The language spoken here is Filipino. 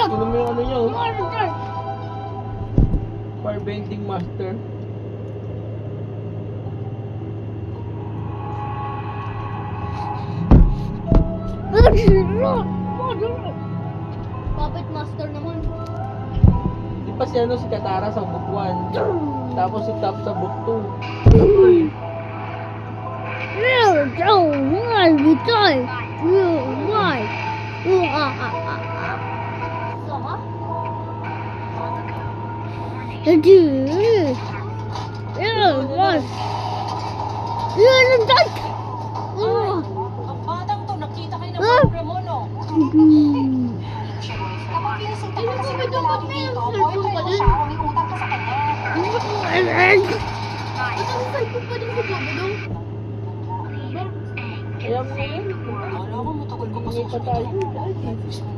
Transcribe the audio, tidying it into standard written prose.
Ano mo yung ano nyo? Fire bending master. Puppet master naman. Di pa si ano si Katara sa book 1. Tapos si Top sa book 2. Ang batang to, nakita kayo ng program mo, no? Kapag pinisita ka kasi ng lalaki dito, boyfriend mo siya, umiutang ka sa kanya. Kaya mo yun. Wala ko, matagal ko pa Hindi pa tayo. sa